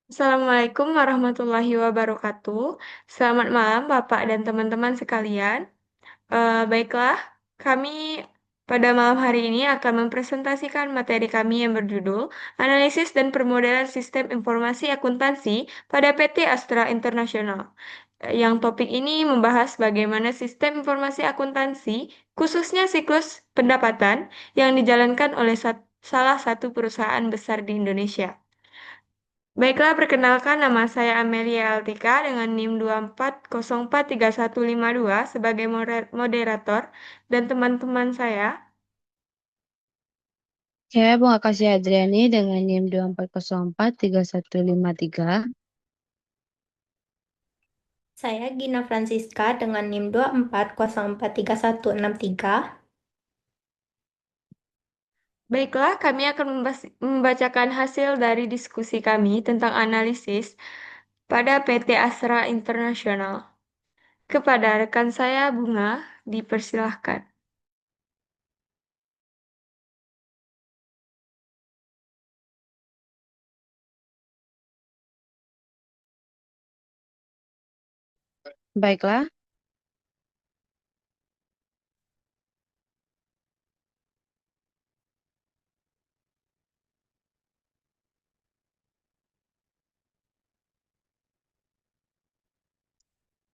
Assalamualaikum warahmatullahi wabarakatuh. Selamat malam, Bapak dan teman-teman sekalian. Baiklah, kami pada malam hari ini akan mempresentasikan materi kami yang berjudul Analisis dan Permodelan Sistem Informasi Akuntansi pada PT Astra International. Yang topik ini membahas bagaimana sistem informasi akuntansi, khususnya siklus pendapatan, yang dijalankan oleh salah satu perusahaan besar di Indonesia. Baiklah, perkenalkan nama saya Amelia Altika dengan NIM 240435152 sebagai moderator dan teman-teman saya. Saya Bunga Kasih Adriani dengan NIM 240435153. Saya Gina Francisca dengan NIM 240436163. Baiklah, kami akan membacakan hasil dari diskusi kami tentang analisis pada PT Astra International. Kepada rekan saya, Bunga, dipersilahkan. Baiklah,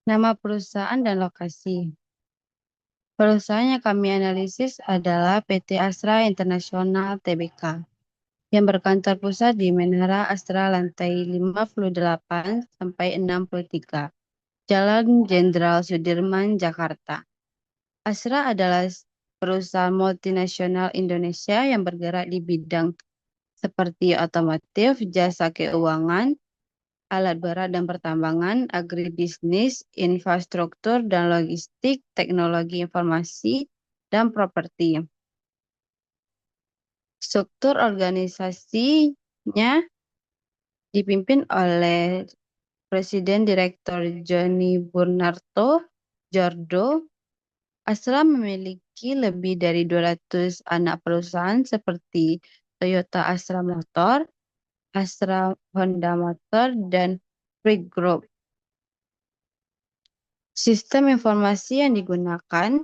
nama perusahaan dan lokasi. Perusahaan yang kami analisis adalah PT Astra International Tbk yang berkantor pusat di Menara Astra lantai 58 sampai 63, Jalan Jenderal Sudirman, Jakarta. Astra adalah perusahaan multinasional Indonesia yang bergerak di bidang seperti otomotif, jasa keuangan, alat berat dan pertambangan, agribisnis, infrastruktur dan logistik, teknologi informasi, dan properti. Struktur organisasinya dipimpin oleh Presiden Direktur Joni Burnarto Jordo. Astra memiliki lebih dari 200 anak perusahaan seperti Toyota Astra Motor, Astra Honda Motor, dan Free Group. Sistem informasi yang digunakan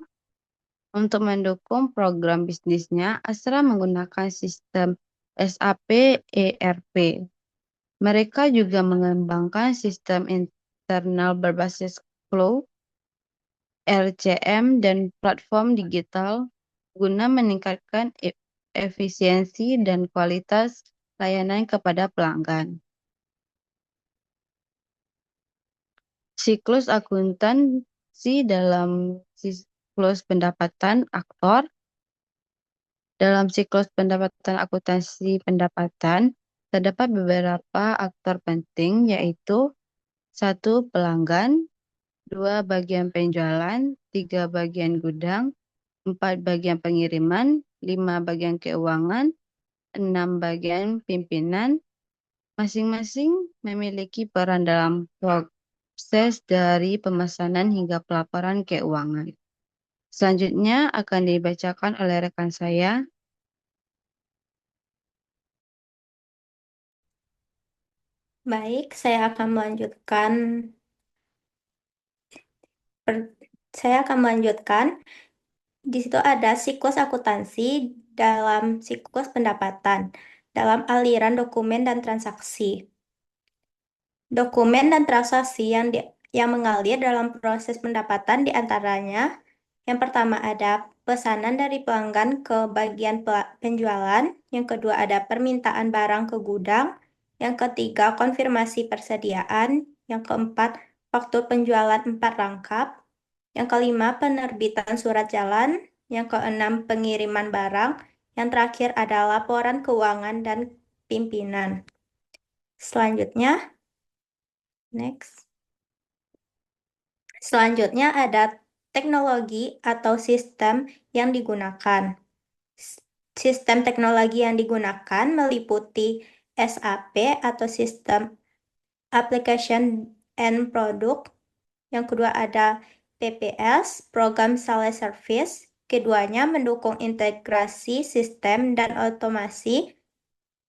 untuk mendukung program bisnisnya, Astra menggunakan sistem SAP ERP. Mereka juga mengembangkan sistem internal berbasis cloud, RCM, dan platform digital guna meningkatkan efisiensi dan kualitas layanan kepada pelanggan. Siklus akuntansi dalam siklus pendapatan aktor. Dalam siklus pendapatan akuntansi pendapatan, terdapat beberapa aktor penting yaitu 1. Pelanggan, 2. Bagian penjualan, 3. Bagian gudang, 4. Bagian pengiriman, 5. Bagian keuangan, 6. Bagian pimpinan. Masing-masing memiliki peran dalam proses dari pemesanan hingga pelaporan keuangan. Selanjutnya akan dibacakan oleh rekan saya. Baik, saya akan melanjutkan. Di situ ada siklus akuntansi dalam siklus pendapatan, dalam aliran dokumen dan transaksi. Dokumen dan transaksi yang mengalir dalam proses pendapatan diantaranya, yang pertama ada pesanan dari pelanggan ke bagian penjualan, yang kedua ada permintaan barang ke gudang, yang ketiga konfirmasi persediaan, yang keempat faktur penjualan 4 rangkap, yang kelima penerbitan surat jalan, yang keenam pengiriman barang, yang terakhir ada laporan keuangan dan pimpinan. Selanjutnya, next. Selanjutnya ada teknologi atau sistem yang digunakan. Sistem teknologi yang digunakan meliputi SAP atau System Application and Product. Yang kedua ada PPS, Program Sales Service. Keduanya mendukung integrasi sistem dan otomasi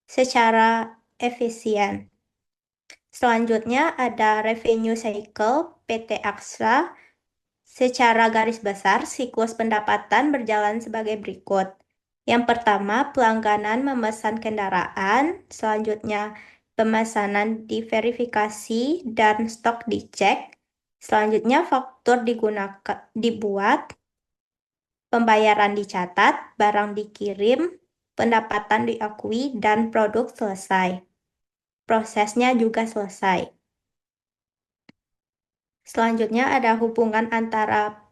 secara efisien. Selanjutnya ada revenue cycle PT Aksra. Secara garis besar, siklus pendapatan berjalan sebagai berikut. Yang pertama, pelangganan memesan kendaraan. Selanjutnya, pemesanan diverifikasi dan stok dicek. Selanjutnya, faktur dibuat, pembayaran dicatat, barang dikirim, pendapatan diakui, dan produk selesai. Prosesnya juga selesai. Selanjutnya ada hubungan antara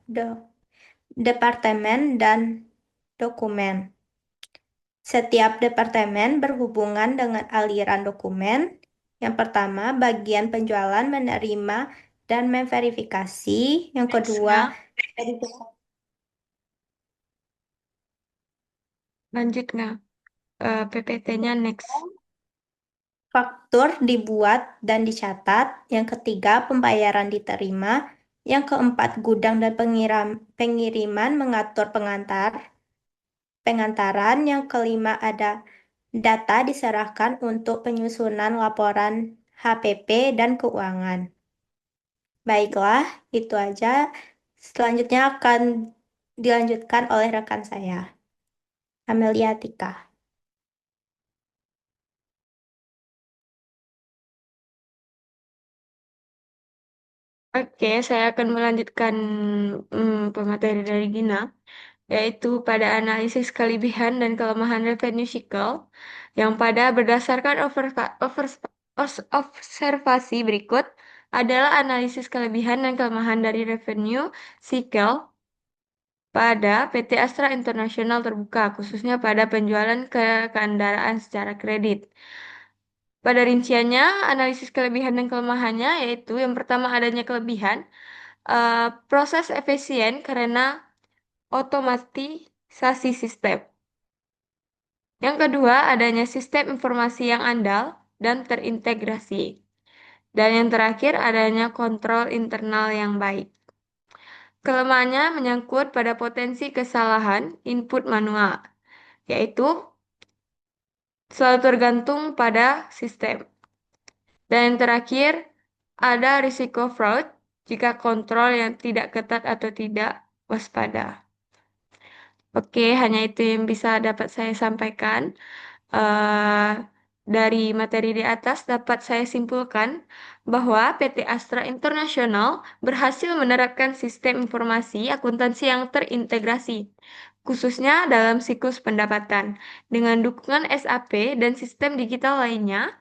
departemen dan dokumen. Setiap departemen berhubungan dengan aliran dokumen. Yang pertama, bagian penjualan menerima dan memverifikasi. Yang kedua, Nah, lanjut nggak? PPT-nya next. faktur dibuat dan dicatat. Yang ketiga, pembayaran diterima. Yang keempat, gudang dan pengiriman mengatur pengantaran. Yang kelima, ada data diserahkan untuk penyusunan laporan HPP dan keuangan. Baiklah, itu aja. Selanjutnya akan dilanjutkan oleh rekan saya, Amelia Tika. Oke, saya akan melanjutkan pemateri dari Gina, yaitu pada analisis kelebihan dan kelemahan revenue cycle, yang pada berdasarkan observasi berikut adalah analisis kelebihan dan kelemahan dari revenue cycle pada PT Astra International Terbuka, khususnya pada penjualan kendaraan secara kredit. Pada rinciannya, analisis kelebihan dan kelemahannya yaitu yang pertama adanya kelebihan, proses efisien karena otomatisasi sistem. Yang kedua, adanya sistem informasi yang andal dan terintegrasi. Dan yang terakhir, adanya kontrol internal yang baik. Kelemahannya menyangkut pada potensi kesalahan input manual, yaitu selalu tergantung pada sistem. Dan yang terakhir, ada risiko fraud jika kontrol yang tidak ketat atau tidak waspada. Oke, hanya itu yang bisa dapat saya sampaikan. Eh, dari materi di atas dapat saya simpulkan bahwa PT Astra International berhasil menerapkan sistem informasi akuntansi yang terintegrasi, khususnya dalam siklus pendapatan. Dengan dukungan SAP dan sistem digital lainnya,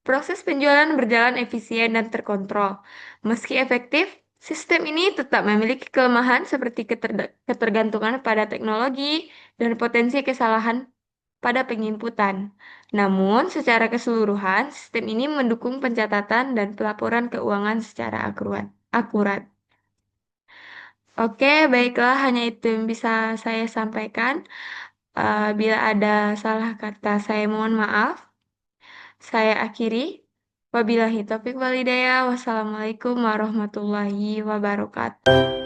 proses penjualan berjalan efisien dan terkontrol. Meski efektif, sistem ini tetap memiliki kelemahan seperti ketergantungan pada teknologi dan potensi kesalahan pada penginputan. Namun, secara keseluruhan, sistem ini mendukung pencatatan dan pelaporan keuangan secara akurat. Oke, baiklah, hanya itu yang bisa saya sampaikan. Bila ada salah kata, saya mohon maaf. Saya akhiri. Wabillahi taufiq walhidayah. Wassalamualaikum warahmatullahi wabarakatuh.